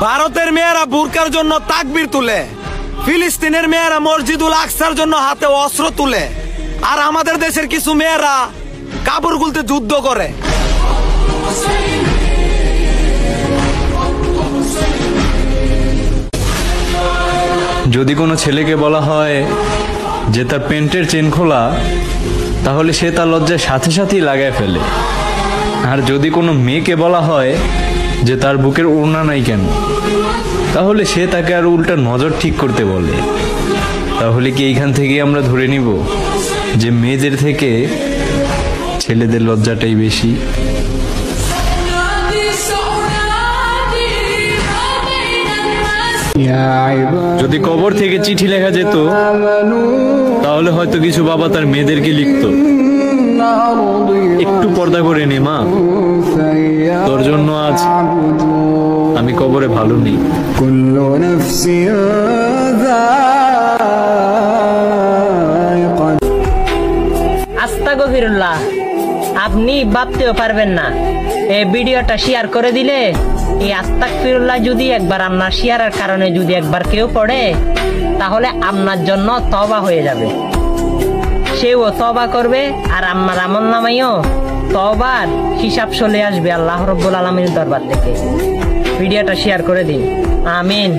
ভারতের মেয়েরা বুরকার জন্য তাকবীর তুলে, ফিলিস্তিনের মেয়েরা মসজিদুল আকসার জন্য হাতে অস্ত্র তুলে, আর আমাদের দেশের কিছু মেয়েরা কাপড় খুলতে যুদ্ধ করে। যদি কোনো ছেলেকে বলা হয় যে তার প্যান্টের চেন খোলা, তাহলে সে তার লজ্জায় সাথে সাথেই লাগায় ফেলে। আর যদি কোনো মেয়েকে বলা হয় যে তার বুকের ওড়না নাই কেন, তাহলে সে তাকে আর উল্টা নজর ঠিক করতে বলে। তাহলে কি এইখান থেকেই আমরা ধরে নিব যে মেয়েদের থেকে ছেলেদের লজ্জাটাই বেশি? যদি কবর থেকে চিঠি লেখা যেত, তাহলে হয়তো কিছু বাবা তার মেয়েদেরকে লিখত, একটু পর্দা করে নে মা, তোর জন্য আজ আমি কবরে ভালো নেই। আস্তাগফিরুল্লাহ, আপনি ভাবতেও পারবেন না এই ভিডিওটা শেয়ার করে দিলে এই আস্তাগফিরুল্লাহ যদি একবার আপনার শেয়ারের কারণে যদি একবার কেউ পড়ে, তাহলে আপনার জন্য তওবা হয়ে যাবে, সেও তওবা করবে, আর আমার আমলনামায়ও তওবার হিসাব চলে আসবে আল্লাহ রাব্বুল আলামিনের দরবার থেকে। ভিডিওটা শেয়ার করে দিন, আমিন।